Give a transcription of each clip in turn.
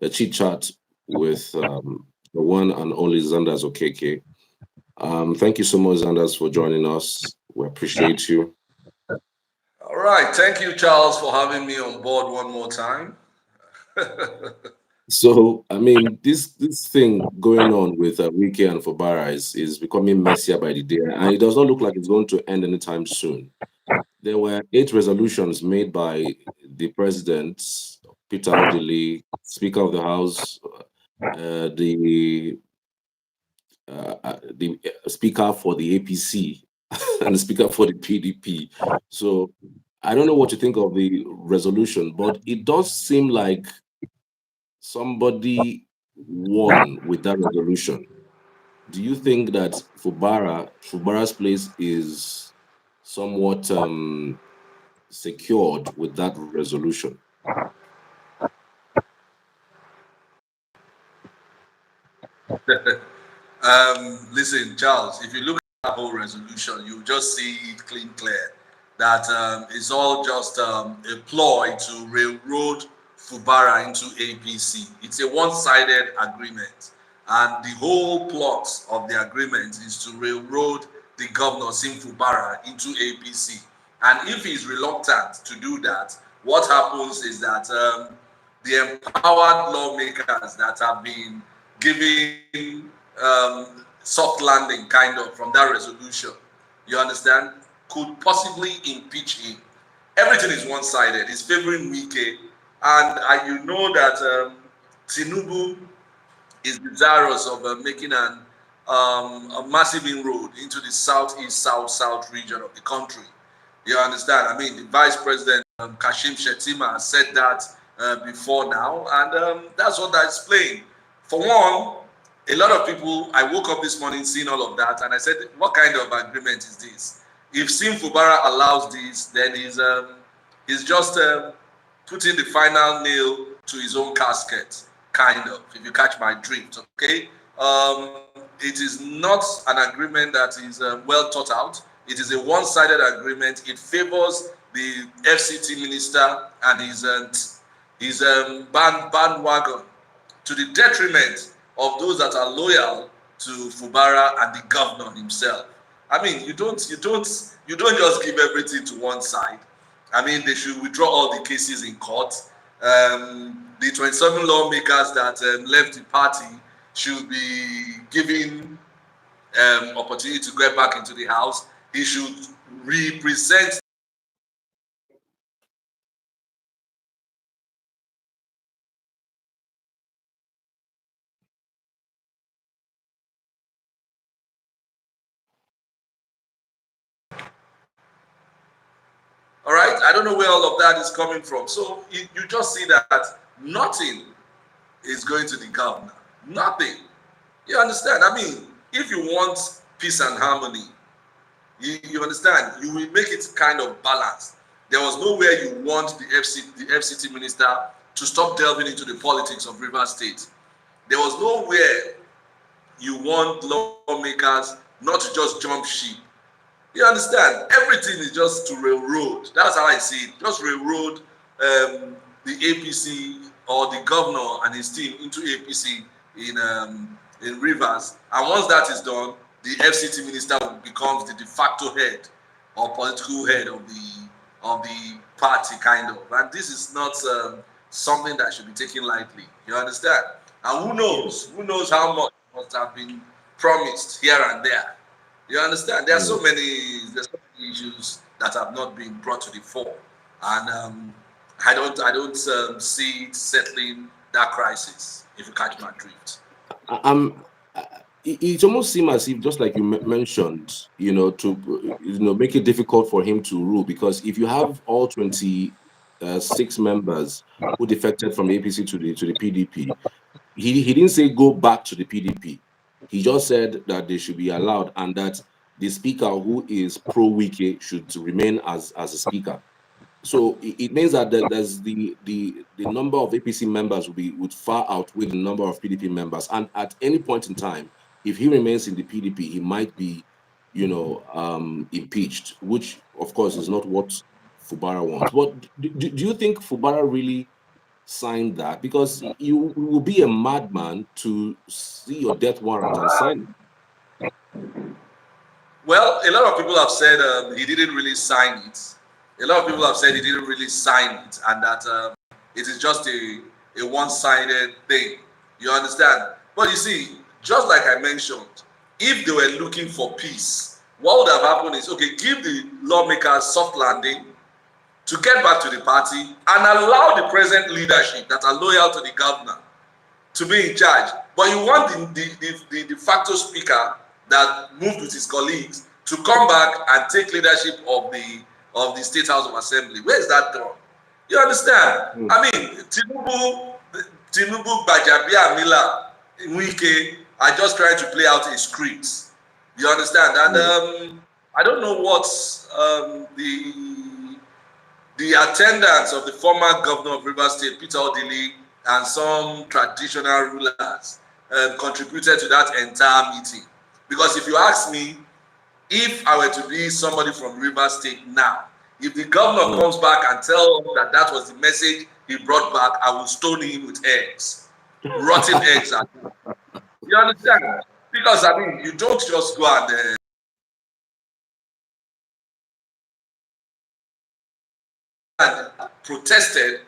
a chit chat with the one and only Zanders Okeke. Thank you so much, Zanders, for joining us. We appreciate you. All right. Thank you, Charles, for having me on board one more time. So, I mean, this thing going on with Wike and Fubara is becoming messier by the day, and it does not look like it's going to end anytime soon. There were 8 resolutions made by the president, Peter Odili, Speaker of the House, the speaker for the APC, and the speaker for the PDP. So I don't know what you think of the resolution, but it does seem like somebody won with that resolution. Do you think that Fubara's place is somewhat secured with that resolution? Listen, Charles, if you look at the whole resolution, you just see it clear that it's all just a ploy to railroad Fubara into APC. It's a one-sided agreement, and the whole plot of the agreement is to railroad the governor Sim Fubara into APC. And if he's reluctant to do that, what happens is that the empowered lawmakers that have been given soft landing kind of from that resolution, you understand, could possibly impeach him. Everything is one-sided. It's favoring Wike, and you know that Tinubu is desirous of making a massive inroad into the southeast, south region of the country. You understand? I mean, the Vice President Kashim Shettima has said that before now, and that's what that's playing. For one, a lot of people, I woke up this morning seeing all of that, and I said, what kind of agreement is this? If Sim Fubara allows this, then he's just putting the final nail to his own casket, kind of, if you catch my drift, okay? It is not an agreement that is well thought out. It is a one-sided agreement. It favors the FCT minister and his bandwagon to the detriment of those that are loyal to Fubara and the governor himself. I mean, you don't just give everything to one side. I mean, they should withdraw all the cases in court. The 27 lawmakers that left the party should be given opportunity to get back into the house. He should represent. All right, I don't know where all of that is coming from. So you just see that nothing is going to the governor. Nothing. You understand? I mean, if you want peace and harmony, you understand, you will make it kind of balanced. There was nowhere you want the FCT minister to stop delving into the politics of Rivers State. There was nowhere you want lawmakers not to just jump ship. You understand? Everything is just to railroad. That's how I see it. Just railroad the APC or the governor and his team into APC in Rivers. And once that is done, the FCT minister becomes the de facto head or political head of the party, kind of. And this is not something that should be taken lightly. You understand? And who knows? Who knows how much must have been promised here and there? You understand? There's so many issues that have not been brought to the fore, and I don't see it settling that crisis. If you catch my drift. It almost seems as if, just like you mentioned, to make it difficult for him to rule, because if you have all 26 members who defected from the APC to the PDP, he didn't say go back to the PDP. He just said that they should be allowed, and that the speaker who is pro-Wike should remain as a speaker. So it means that there's the number of APC members would far outweigh the number of PDP members, and at any point in time, if he remains in the PDP, he might be, impeached, which of course is not what Fubara wants. But do you think Fubara really sign that? Because you will be a madman to see your death warrant and sign it. Well, a lot of people have said he didn't really sign it. A lot of people have said he didn't really sign it, and that it is just a one-sided thing. You understand? But you see, just like I mentioned, if they were looking for peace, what would have happened is, okay, give the lawmakers soft landing to get back to the party and allow the present leadership that are loyal to the governor to be in charge. But you want the de facto speaker that moved with his colleagues to come back and take leadership of the State House of Assembly. Where is that done? You understand? I mean, Tinubu, Bajabia, Mila, Wike are just trying to play out a script. You understand? And I don't know what the attendance of the former governor of Rivers State, Peter Odili, and some traditional rulers contributed to that entire meeting. Because if you ask me, if I were to be somebody from Rivers State now, if the governor comes back and tells that that was the message he brought back, I will stone him with eggs, rotten eggs. You understand? Because I mean, you don't just go and protested,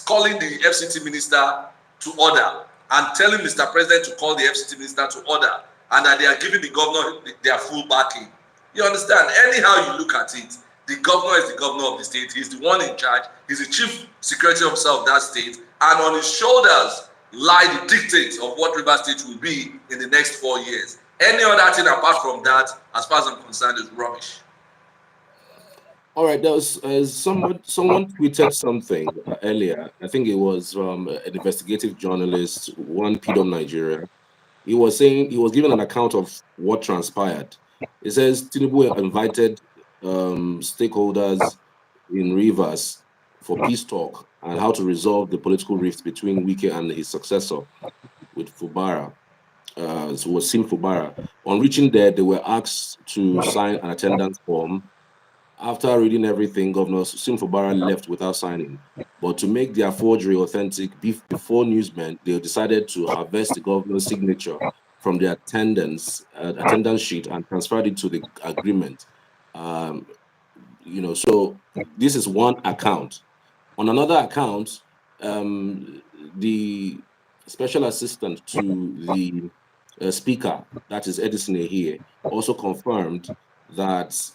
calling the FCT minister to order and telling Mr. President to call the FCT minister to order, and that they are giving the governor their full backing. You understand? Anyhow you look at it, the governor is the governor of the state. He's the one in charge. He's the chief security officer of that state, and on his shoulders lie the dictates of what Rivers State will be in the next 4 years. Any other thing apart from that, as far as I'm concerned, is rubbish. All right, there was someone tweeted something earlier. I think it was an investigative journalist, one PDOM Nigeria. He was saying, he was giving an account of what transpired. It says Tinubu invited stakeholders in Rivers for peace talk and how to resolve the political rift between Wike and his successor with Fubara. So was Sim Fubara. On reaching there, they were asked to sign an attendance form. After reading everything, Governor Sim Fubara left without signing. But to make their forgery authentic, before newsmen, they decided to harvest the governor's signature from the attendance sheet and transferred it to the agreement. So this is one account. On another account, the special assistant to the speaker, that is Edison here, also confirmed that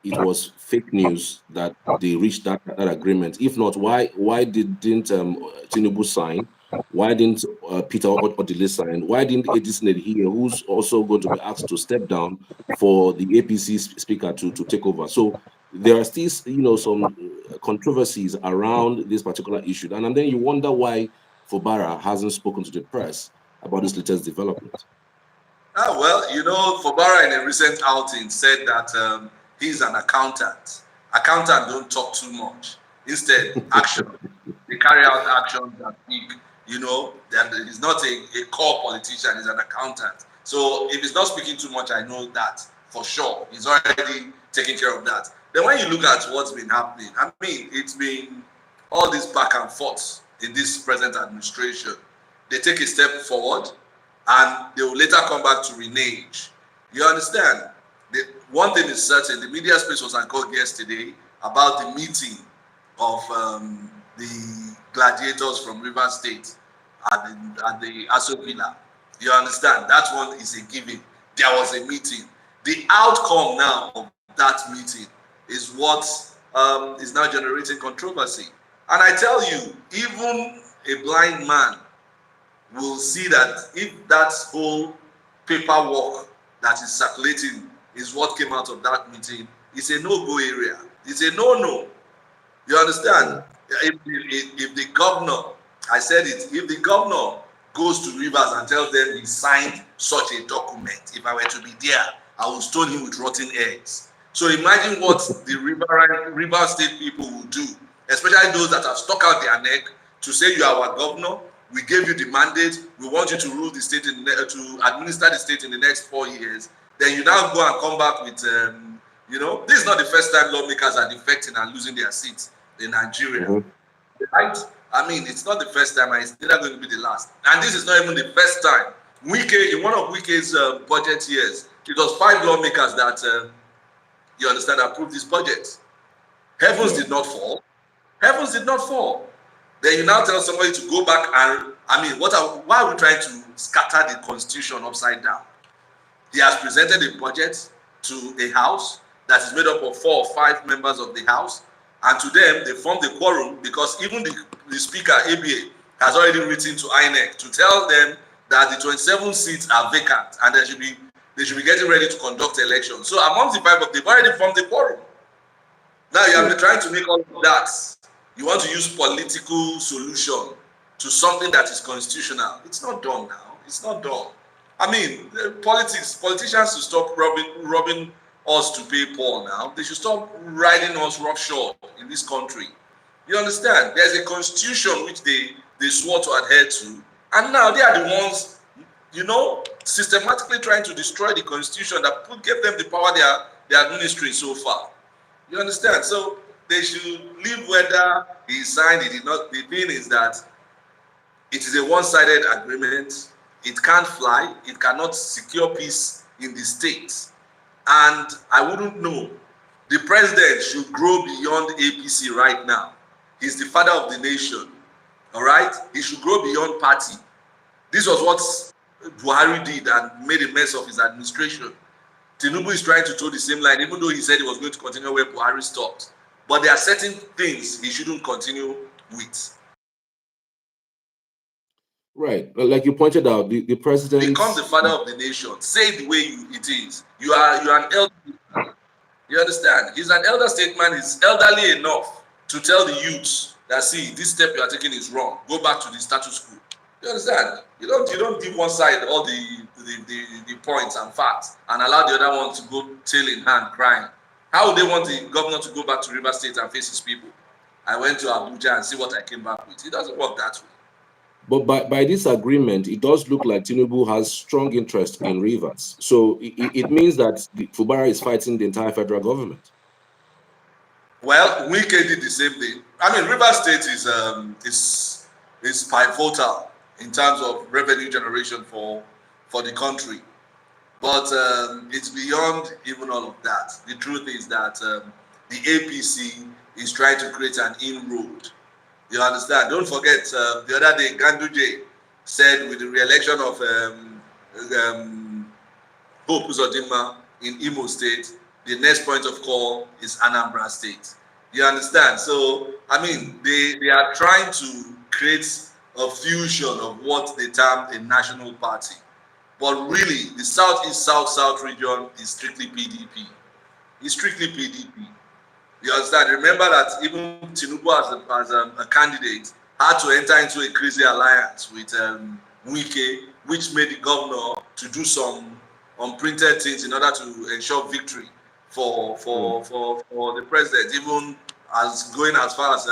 it was fake news that they reached that agreement. If not, why didn't Tinubu sign? Why didn't Peter Odili sign? Why didn't Edison here, who's also going to be asked to step down for the APC speaker to take over? So there are still, some controversies around this particular issue, and then you wonder why Fubara hasn't spoken to the press about this latest development. Well, Fubara in a recent outing said that he's an accountant. Accountants don't talk too much. Instead, action. They carry out actions that speak. That he's not a core politician, he's an accountant. So if he's not speaking too much, I know that for sure. He's already taking care of that. Then when you look at what's been happening, I mean, it's been all this back and forth in this present administration. They take a step forward, and they will later come back to renege. You understand? One thing is certain, the media space was uncalled yesterday about the meeting of the gladiators from Rivers State at the Aso Villa. You understand? That one is a given. There was a meeting. The outcome now of that meeting is what is now generating controversy. And I tell you, even a blind man will see that if that whole paperwork that is circulating is what came out of that meeting, it's a no-go area. It's a no-no. You understand? If the governor, I said it, if the governor goes to Rivers and tells them he signed such a document, if I were to be there, I will stone him with rotten eggs. So imagine what the Rivers State people will do, especially those that have stuck out their neck to say you are our governor, we gave you the mandate, we want you to rule the state, to administer the state in the next 4 years. Then you now go and come back with, this is not the first time lawmakers are defecting and losing their seats in Nigeria. Right? I mean, it's not the first time, and it's never going to be the last. And this is not even the first time. Wike, in one of Wike's budget years, it was 5 lawmakers that, you understand, approved this budget. Heavens did not fall. Heavens did not fall. Then you now tell somebody to go back and, I mean, why are we trying to scatter the constitution upside down? He has presented a budget to a house that is made up of 4 or 5 members of the house, and to them, they formed a quorum because even the speaker, ABA, has already written to INEC to tell them that the 27 seats are vacant and they should be getting ready to conduct elections. So amongst the 5 of them, they've already formed a quorum. Now you have been trying to make all of that. You want to use political solution to something that is constitutional. It's not done now. It's not done. I mean, politicians should stop robbing us to pay Paul now. They should stop riding us roughshod in this country. You understand? There's a constitution which they swore to adhere to, and now they are the ones, you know, systematically trying to destroy the constitution that gave them the power they are administering so far. You understand? So they should leave whether he signed it or not. The thing is that it is a one-sided agreement. It can't fly. It cannot secure peace in the states. And I wouldn't know. The president should grow beyond APC right now. He's the father of the nation. All right? He should grow beyond party. This was what Buhari did and made a mess of his administration. Tinubu is trying to toe the same line, even though he said he was going to continue where Buhari stopped. But there are certain things he shouldn't continue with. Right. Like you pointed out, the president... Become the father of the nation. Say it the way it is. You are an elder. You understand? He's an elder statesman. He's elderly enough to tell the youths that, see, this step you are taking is wrong. Go back to the status quo. You understand? You don't give one side all the points and facts and allow the other one to go tail in hand crying. How would they want the governor to go back to River State and face his people? I went to Abuja and see what I came back with. It doesn't work that way. But by this agreement, it does look like Tinubu has strong interest in Rivers. So it means that Fubara is fighting the entire federal government. Well, Wike did the same thing. I mean, River State is pivotal in terms of revenue generation for the country. But it's beyond even all of that. The truth is that the APC is trying to create an inroad. You understand? Don't forget, the other day, Ganduje said with the re-election of Hope Uzodinma in Imo State, the next point of call is Anambra State. You understand? So, I mean, they are trying to create a fusion of what they term a national party. But really, the Southeast South region is strictly PDP. It's strictly PDP. You understand? Remember that even Tinubu as a candidate had to enter into a crazy alliance with Wike, which made the governor to do some unprinted things in order to ensure victory for the president, even as going as far as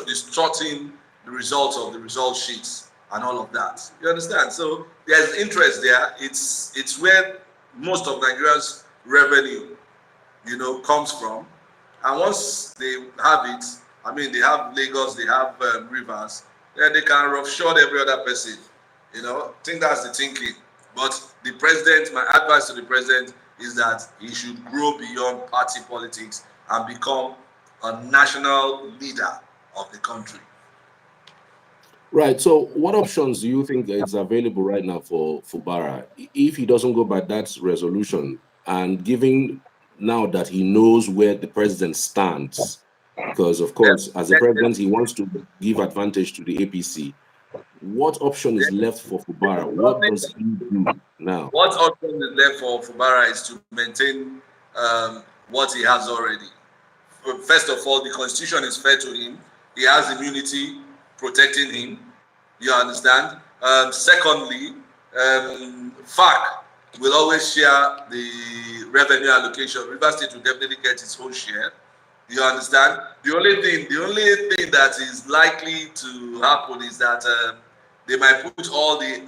distorting the results of the result sheets and all of that. You understand? So there's interest there. It's where most of Nigeria's revenue, comes from. And once they have it, I mean, they have Lagos, they have Rivers, then they can roughshod every other person. I think that's the thinking. But the president, my advice to the president is that he should grow beyond party politics and become a national leader of the country. Right. So what options do you think is available right now for Fubara if he doesn't go by that resolution, and given now that he knows where the president stands, because of course, as the president, he wants to give advantage to the APC. What option is left for Fubara? What does he do now? What option is left for Fubara is to maintain what he has already. First of all, the constitution is fair to him. He has immunity protecting him. You understand? Secondly, FAC will always share the revenue allocation. River State will definitely get its own share. You understand? The only thing that is likely to happen is that they might put all the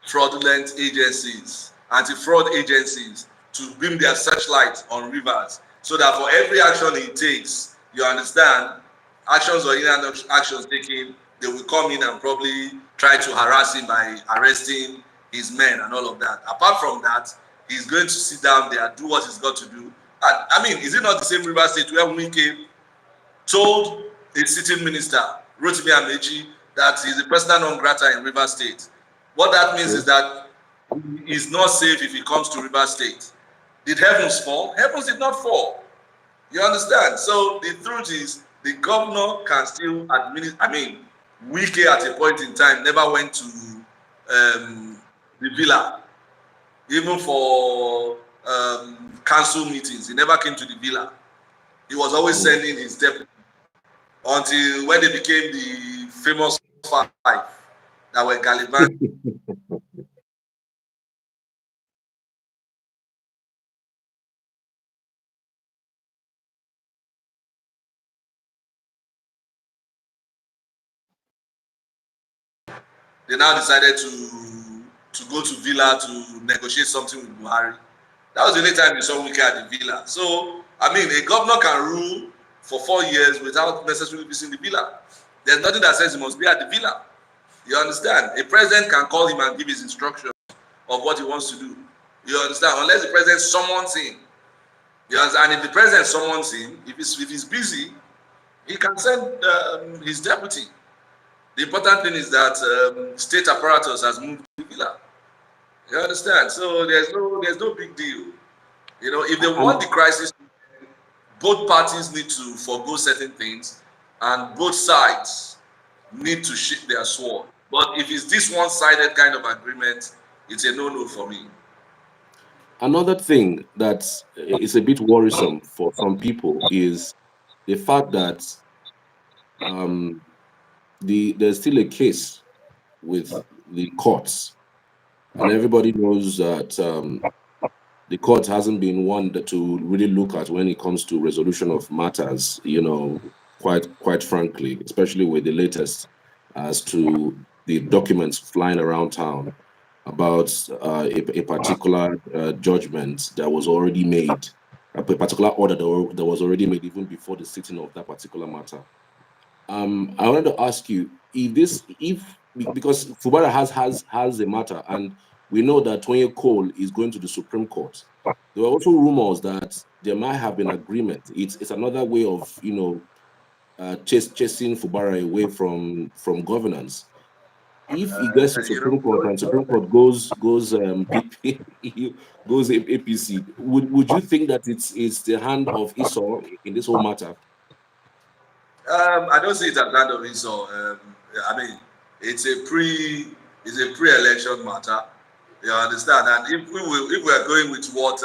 anti-fraudulent agencies, anti-fraud agencies, to beam their searchlight on Rivers, so that for every action he takes, you understand, actions or actions taken, they will come in and probably try to harass him by arresting his men and all of that. Apart from that, he's going to sit down there, do what he's got to do. And, I mean, is it not the same River State where Wike told a sitting minister, Rotimi Amechi, that he's a persona non grata in River State? What that means is that he's not safe if he comes to River State. Did heavens fall? Heavens did not fall. You understand? So the truth is, the governor can still administer. I mean, Wike at a point in time never went to the villa, even for council meetings. He never came to the villa. He was always sending his deputy until when they became the famous five that were gallivanting. They now decided to go to villa to negotiate something with Buhari. That was the only time you saw Wike at the villa. So, I mean, a governor can rule for 4 years without necessarily visiting the villa. There's nothing that says he must be at the villa. You understand? A president can call him and give his instructions of what he wants to do. You understand? Unless the president summons him. You understand? And if the president summons him, if he's busy, he can send his deputy. The important thing is that state apparatus has moved to the villa. You understand? So there's no big deal. You know, if they want the crisis, both parties need to forego certain things, and both sides need to shift their sword. But if it's this one-sided kind of agreement, it's a no-no for me. Another thing that is a bit worrisome for some people is the fact that there's still a case with the courts, and everybody knows that the court hasn't been one to really look at when it comes to resolution of matters, you know, quite frankly, especially with the latest as to the documents flying around town about a particular judgment that was already made, a particular order that was already made even before the sitting of that particular matter. I wanted to ask you because Fubara has a matter, and we know that Toye Cole is going to the Supreme Court. There were also rumors that there might have been agreement. It's another way of, you know, chasing Fubara away from governance. If he gets to Supreme Court and Supreme Court goes goes APC, would you think that it's the hand of Esau in this whole matter? I don't see it as land of insult. I mean, it's a pre-election matter. You understand? And if we are going with what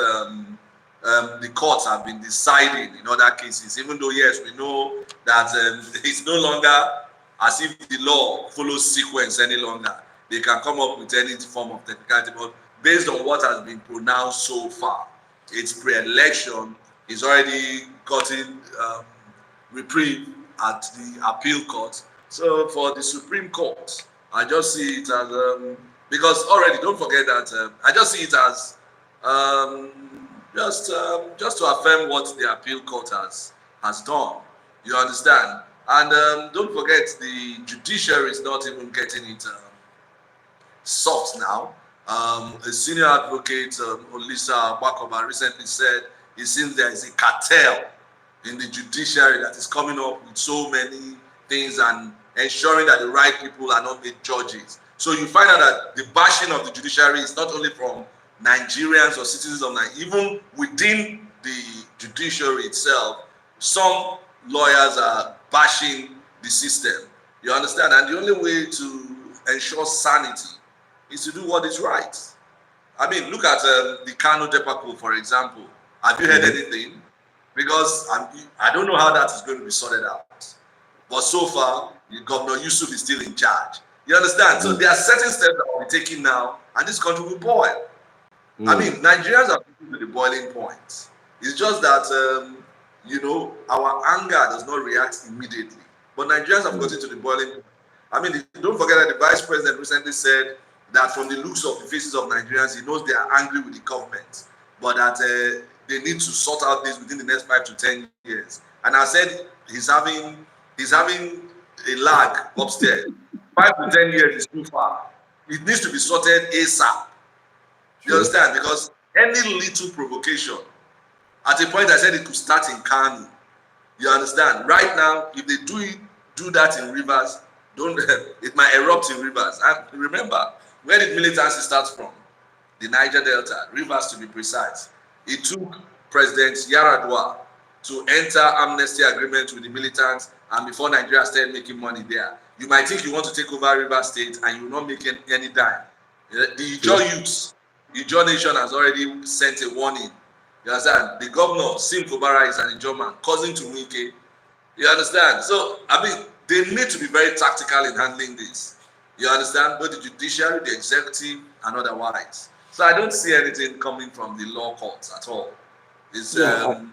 the courts have been deciding in other cases, even though yes, we know that it's no longer as if the law follows sequence any longer. They can come up with any form of technicality, but based on what has been pronounced so far, it's pre-election. It's already gotten reprieve at the appeal court. So for the Supreme Court, I just see it as because already don't forget that I just see it as just to affirm what the appeal court has done. You understand? And don't forget the judiciary is not even getting it soft now. A senior advocate, Olisa Bakoba, recently said it seems there is a cartel in the judiciary that is coming up with so many things and ensuring that the right people are not made judges. So you find out that the bashing of the judiciary is not only from Nigerians or citizens of Nigeria, even within the judiciary itself, some lawyers are bashing the system. You understand? And the only way to ensure sanity is to do what is right. I mean, look at the Kano debacle, for example. Have you heard anything? Because I don't know how that is going to be sorted out. But so far, Governor Yusuf is still in charge. You understand? So there are certain steps that will be taken now, and this country will boil. I mean, Nigerians are to the boiling point. It's just that, you know, our anger does not react immediately. But Nigerians have gotten to the boiling point. I mean, don't forget that the vice president recently said that from the looks of the faces of Nigerians, he knows they are angry with the government, but that they need to sort out this within the next 5 to 10 years. And I said he's having He's having a lag upstairs. 5 to 10 years is too far. It needs to be sorted ASAP. You understand? Because any little provocation, at a point I said it could start in Kano. You understand? Right now, if they do that in rivers, don't it might erupt in rivers. And remember, where did militancy start from? The Niger Delta, rivers to be precise. It took President Yaradua to enter amnesty agreement with the militants, and before Nigeria started making money there. You might think you want to take over River State and you will not make any dime. The Ijaw youths, the Ijaw nation has already sent a warning. You understand? The governor, Wike Fubara, is an Ijaw man, cousin to Wike. You understand? So, I mean, they need to be very tactical in handling this. You understand? Both the judiciary, the executive, and otherwise. So I don't see anything coming from the law courts at all. It's those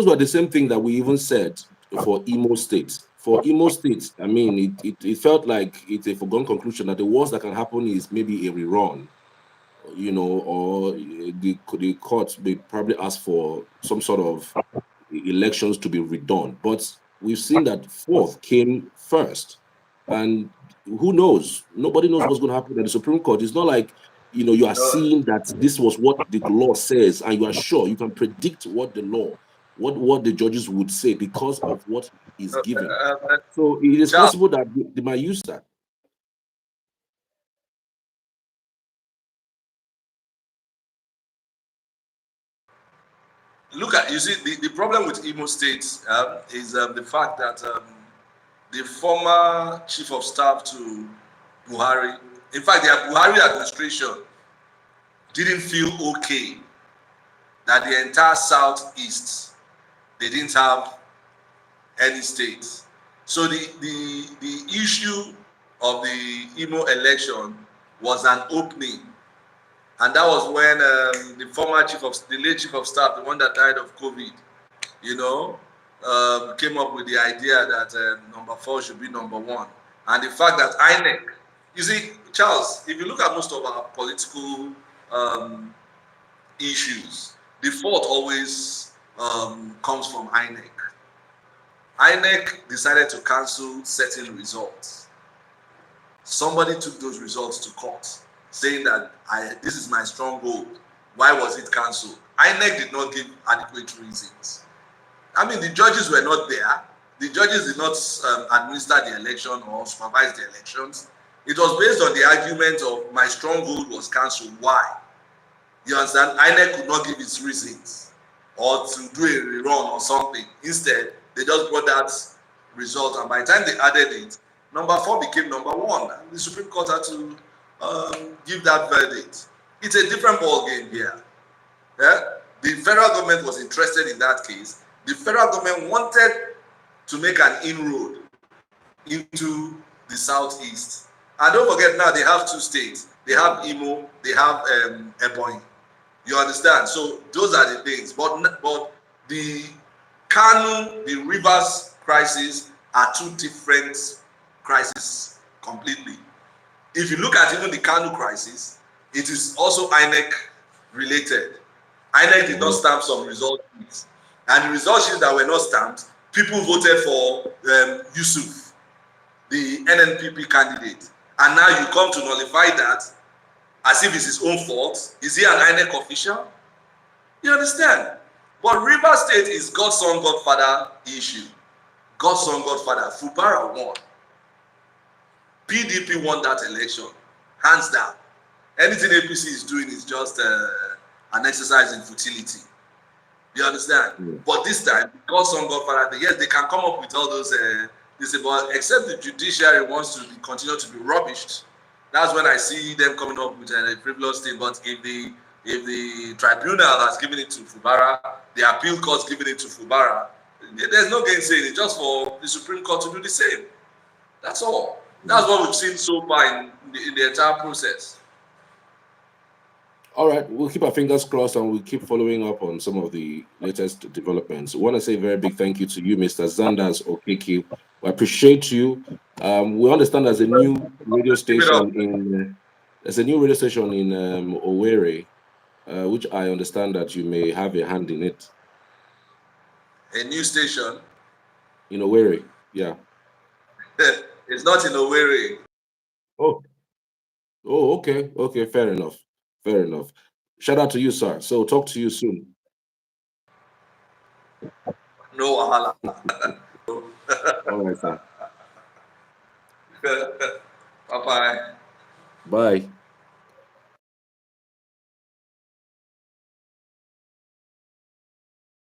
were the same thing that we even said for Imo State. For Imo State, I mean, it felt like it's a foregone conclusion that the worst that can happen is maybe a rerun, you know, or the court may probably ask for some sort of elections to be redone. But we've seen that fourth came first, and who knows? Nobody knows what's going to happen at the Supreme Court. It's not like, you know, you are seeing that this was what the law says, and you are sure you can predict what the law, what the judges would say because of what is given. So it is possible that they might use that. Look at, you see, the problem with Imo State is the fact that the former chief of staff to Buhari, in fact, the Buhari administration didn't feel okay that the entire southeast, they didn't have any states. So the issue of the Imo election was an opening. And that was when the former the late chief of staff, the one that died of COVID, you know, came up with the idea that number 4 should be number 1. And the fact that INEC, you see, Charles, if you look at most of our political issues, the fault always comes from INEC. INEC decided to cancel certain results. Somebody took those results to court, saying that this is my stronghold. Why was it cancelled? INEC did not give adequate reasons. I mean, the judges were not there. The judges did not administer the election or supervise the elections. It was based on the argument of my stronghold was cancelled. Why? You understand? INEC could not give its reasons or to do a rerun or something. Instead, they just brought that result, and by the time they added it, number 4 became number 1. And the Supreme Court had to give that verdict. It's a different ball game here. Yeah? The federal government was interested in that case. The federal government wanted to make an inroad into the southeast. And don't forget, now they have 2 states. They have Imo, they have Ebonyi. You understand? So those are the things. But the Kano, the Rivers crisis are 2 different crises completely. If you look at even the Kano crisis, it is also INEC related. INEC did not stamp some result sheets. And the result sheets that were not stamped, people voted for Yusuf, the NNPP candidate. And now you come to nullify that as if it's his own fault. Is he an INEC official? You understand? But River State is Godson Godfather issue. Godson Godfather. Fubara won. PDP won that election, hands down. Anything APC is doing is just an exercise in futility. You understand? Yeah. But this time, Godson Godfather, yes, they can come up with all those but except the judiciary wants to continue to be rubbished. That's when I see them coming up with a frivolous thing. But if the tribunal has given it to Fubara, the appeal court's given it to Fubara, there's no gainsaying. It's just for the Supreme Court to do the same. That's all. That's what we've seen so far in the entire process. All right, we'll keep our fingers crossed and we'll keep following up on some of the latest developments. I want to say a very big thank you to you, Mr. Zanders Okeke. We appreciate you. We understand there's a new radio station in Owerri, which I understand that you may have a hand in it. A new station? In Owerri, yeah. It's not in Owerri. Oh, oh, okay, okay, fair enough, fair enough. Shout out to you, sir. So talk to you soon. No wahala. All right, sir. Bye bye. Bye.